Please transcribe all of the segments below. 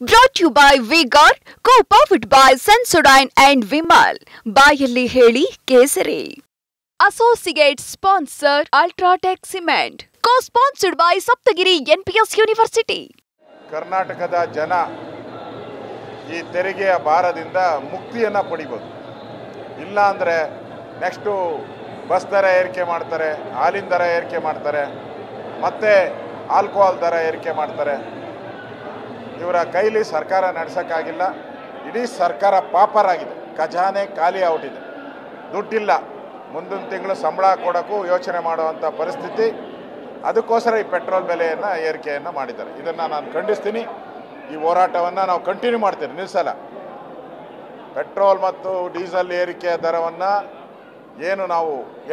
Brought to you by V-Guard, co-powered by Sensodyne and Vimal. ಬಾಯಲ್ಲಿ ಹೇಳಿ ಕೇಸರಿ. Associate sponsor Ultratech Cement. Co-sponsored by Saptagiri NPS University. ಕರ್ನಾಟಕದ ಜನ ಈ ತೆರಿಗೆಯ ಭಾರದಿಂದ ಮುಕ್ತಿಯನ್ನ ಪಡಿಬಹುದು. ಇಲ್ಲ ಅಂದ್ರೆ ನೆಕ್ಸ್ಟ್ ಬಸ್ ದರ ಏರಿಕೆ ಮಾಡ್ತಾರೆ, ಹಾಲಿನ ದರ ಏರಿಕೆ ಮಾಡ್ತಾರೆ, ಮತ್ತೆ ಆಲ್ಕೋಹಾಲ್ ದರ ಏರಿಕೆ ಮಾಡ್ತಾರೆ. ಇವರ ಕೈಲಿ ಸರ್ಕಾರ ನಡೆಸೋಕ್ಕಾಗಿಲ್ಲ. ಇಡೀ ಸರ್ಕಾರ ಪಾಪರಾಗಿದೆ, ಖಜಾನೆ ಖಾಲಿ ಔಟಿದೆ, ದುಡ್ಡಿಲ್ಲ. ಮುಂದಿನ ತಿಂಗಳು ಸಂಬಳ ಕೊಡೋಕ್ಕೂ ಯೋಚನೆ ಮಾಡುವಂಥ ಪರಿಸ್ಥಿತಿ. ಅದಕ್ಕೋಸ್ಕರ ಈ ಪೆಟ್ರೋಲ್ ಬೆಲೆಯನ್ನು ಏರಿಕೆಯನ್ನು ಮಾಡಿದ್ದಾರೆ. ಇದನ್ನು ನಾನು ಖಂಡಿಸ್ತೀನಿ. ಈ ಹೋರಾಟವನ್ನು ನಾವು ಕಂಟಿನ್ಯೂ ಮಾಡ್ತೀವಿ, ನಿಲ್ಲಿಸಲ್ಲ. ಪೆಟ್ರೋಲ್ ಮತ್ತು ಡೀಸೆಲ್ ಏರಿಕೆಯ ದರವನ್ನು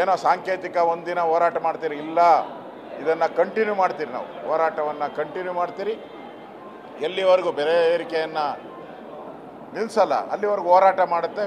ಏನೋ ಸಾಂಕೇತಿಕ ಒಂದಿನ ಹೋರಾಟ ಮಾಡ್ತೀರಿ, ಇಲ್ಲ, ಇದನ್ನು ಕಂಟಿನ್ಯೂ ಮಾಡ್ತೀರಿ. ನಾವು ಹೋರಾಟವನ್ನು ಕಂಟಿನ್ಯೂ ಮಾಡ್ತೀರಿ. ಎಲ್ಲಿವರೆಗೂ ಬೆಲೆ ಏರಿಕೆಯನ್ನು ನಿಲ್ಲಿಸಲ್ಲ ಅಲ್ಲಿವರೆಗೂ ಹೋರಾಟ ಮಾಡುತ್ತೆ.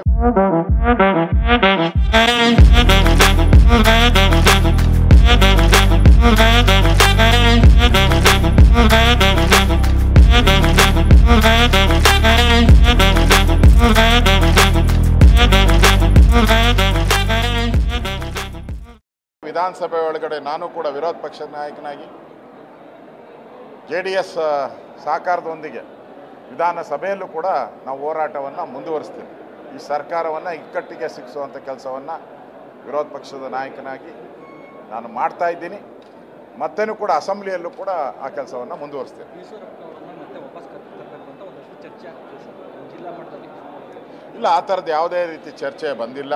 ವಿಧಾನಸಭೆ ಒಳಗಡೆ ನಾನು ಕೂಡ ವಿರೋಧ ಪಕ್ಷದ ನಾಯಕನಾಗಿ JDS ಸಹಕಾರದೊಂದಿಗೆ ವಿಧಾನಸಭೆಯಲ್ಲೂ ಕೂಡ ನಾವು ಹೋರಾಟವನ್ನು ಮುಂದುವರಿಸ್ತೀವಿ. ಈ ಸರ್ಕಾರವನ್ನು ಇಕ್ಕಟ್ಟಿಗೆ ಸಿಕ್ಕಿಸುವಂಥ ಕೆಲಸವನ್ನು ವಿರೋಧ ಪಕ್ಷದ ನಾಯಕನಾಗಿ ನಾನು ಮಾಡ್ತಾ ಇದ್ದೀನಿ. ಮತ್ತೇನೂ ಕೂಡ ಅಸೆಂಬ್ಲಿಯಲ್ಲೂ ಕೂಡ ಆ ಕೆಲಸವನ್ನು ಮುಂದುವರಿಸ್ತೀನಿ. ಇಲ್ಲ, ಆ ಥರದ್ದು ಯಾವುದೇ ರೀತಿ ಚರ್ಚೆ ಬಂದಿಲ್ಲ.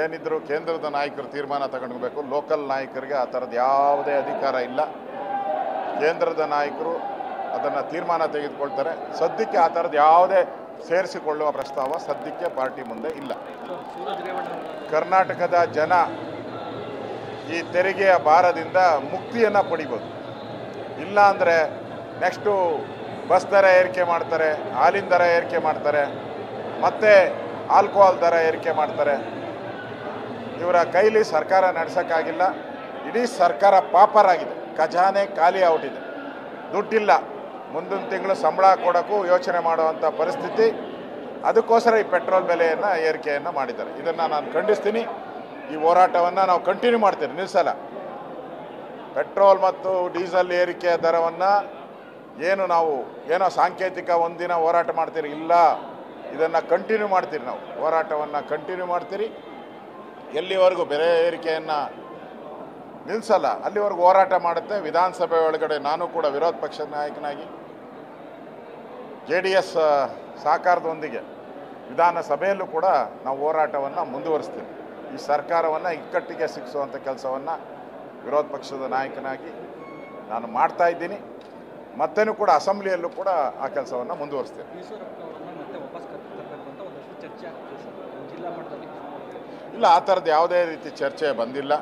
ಏನಿದ್ರು ಕೇಂದ್ರದ ನಾಯಕರು ತೀರ್ಮಾನ ತಗೊಳ್ಬೇಕು. ಲೋಕಲ್ ನಾಯಕರಿಗೆ ಆ ಥರದ್ದು ಯಾವುದೇ ಅಧಿಕಾರ ಇಲ್ಲ. ಕೇಂದ್ರದ ನಾಯಕರು ಅದನ್ನು ತೀರ್ಮಾನ ತೆಗೆದುಕೊಳ್ತಾರೆ. ಸದ್ಯಕ್ಕೆ ಆ ಥರದ್ದು ಯಾವುದೇ ಸೇರಿಸಿಕೊಳ್ಳುವ ಪ್ರಸ್ತಾವ ಸದ್ಯಕ್ಕೆ ಪಾರ್ಟಿ ಮುಂದೆ ಇಲ್ಲ. ಕರ್ನಾಟಕದ ಜನ ಈ ತೆರಿಗೆಯ ಭಾರದಿಂದ ಮುಕ್ತಿಯನ್ನು ಪಡಿಬೋದು. ಇಲ್ಲ ಅಂದರೆ ನೆಕ್ಸ್ಟು ಬಸ್ ದರ ಏರಿಕೆ ಮಾಡ್ತಾರೆ, ಹಾಲಿನ ದರ ಏರಿಕೆ ಮಾಡ್ತಾರೆ, ಮತ್ತೆ ಆಲ್ಕೋಹಾಲ್ ದರ ಏರಿಕೆ ಮಾಡ್ತಾರೆ. ಇವರ ಕೈಲಿ ಸರ್ಕಾರ ನಡೆಸೋಕ್ಕಾಗಿಲ್ಲ. ಇಡೀ ಸರ್ಕಾರ ಪಾಪರಾಗಿದೆ, ಖಜಾನೆ ಖಾಲಿ ಔಟಿದೆ, ದುಡ್ಡಿಲ್ಲ. ಮುಂದಿನ ತಿಂಗಳು ಸಂಬಳ ಕೊಡೋಕ್ಕೂ ಯೋಚನೆ ಮಾಡುವಂಥ ಪರಿಸ್ಥಿತಿ. ಅದಕ್ಕೋಸ್ಕರ ಈ ಪೆಟ್ರೋಲ್ ಬೆಲೆಯನ್ನು ಏರಿಕೆಯನ್ನು ಮಾಡಿದ್ದಾರೆ. ಇದನ್ನು ನಾನು ಖಂಡಿಸ್ತೀನಿ. ಈ ಹೋರಾಟವನ್ನು ನಾವು ಕಂಟಿನ್ಯೂ ಮಾಡ್ತೀವಿ, ನಿಲ್ಲಿಸಲ್ಲ. ಪೆಟ್ರೋಲ್ ಮತ್ತು ಡೀಸೆಲ್ ಏರಿಕೆಯ ದರವನ್ನು ಏನೋ ಸಾಂಕೇತಿಕ ಒಂದಿನ ಹೋರಾಟ ಮಾಡ್ತೀರಿ, ಇಲ್ಲ, ಇದನ್ನು ಕಂಟಿನ್ಯೂ ಮಾಡ್ತೀರಿ. ನಾವು ಹೋರಾಟವನ್ನು ಕಂಟಿನ್ಯೂ ಮಾಡ್ತೀರಿ. ಎಲ್ಲಿವರೆಗೂ ಬೆಲೆ ಏರಿಕೆಯನ್ನು ನಿಲ್ಲಿಸಲ್ಲ ಅಲ್ಲಿವರೆಗೂ ಹೋರಾಟ ಮಾಡುತ್ತೆ. ವಿಧಾನಸಭೆ ಒಳಗಡೆ ನಾನು ಕೂಡ ವಿರೋಧ ಪಕ್ಷದ ನಾಯಕನಾಗಿ JDS ಸಹಕಾರದೊಂದಿಗೆ ವಿಧಾನಸಭೆಯಲ್ಲೂ ಕೂಡ ನಾವು ಹೋರಾಟವನ್ನು ಮುಂದುವರಿಸ್ತೀವಿ. ಈ ಸರ್ಕಾರವನ್ನು ಇಕ್ಕಟ್ಟಿಗೆ ಸಿಕ್ಕಿಸುವಂಥ ಕೆಲಸವನ್ನು ವಿರೋಧ ಪಕ್ಷದ ನಾಯಕನಾಗಿ ನಾನು ಮಾಡ್ತಾ ಇದ್ದೀನಿ. ಮತ್ತೇನೂ ಕೂಡ ಅಸೆಂಬ್ಲಿಯಲ್ಲೂ ಕೂಡ ಆ ಕೆಲಸವನ್ನು ಮುಂದುವರಿಸ್ತೀನಿ. ಇಲ್ಲ, ಆ ಥರದ್ದು ಯಾವುದೇ ರೀತಿ ಚರ್ಚೆ ಬಂದಿಲ್ಲ.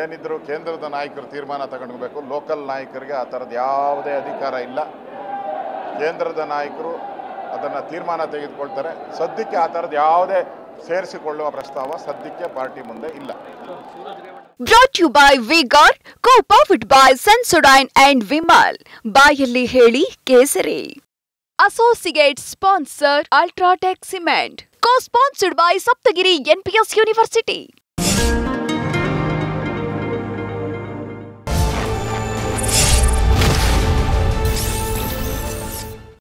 ಏನಿದ್ರು ಕೇಂದ್ರದ ನಾಯಕರು ತೀರ್ಮಾನ ತಗೊಳ್ಬೇಕು. ಲೋಕಲ್ ನಾಯಕರಿಗೆ ಆ ಥರದ್ದು ಯಾವುದೇ ಅಧಿಕಾರ ಇಲ್ಲ. ಕೇಂದ್ರದ ನಾಯಕರು ಅದನ್ನು ತೀರ್ಮಾನ ತೆಗೆದುಕೊಳ್ತಾರೆ. ಸದ್ಯಕ್ಕೆ ಆ ಥರದ್ದು ಯಾವುದೇ ಸೇರಿಸಿಕೊಳ್ಳುವ ಪ್ರಸ್ತಾವ ಸದ್ಯಕ್ಕೆ ಪಾರ್ಟಿ ಮುಂದೆ ಇಲ್ಲ. Brought to you by V-Guard, co-powered by Sensodyne and Vimal. ಬಾಯಲ್ಲಿ ಹೇಳಿ ಕೇಸರಿ. Associate sponsor Ultratech Cement. Co-sponsored by Saptagiri NPS University.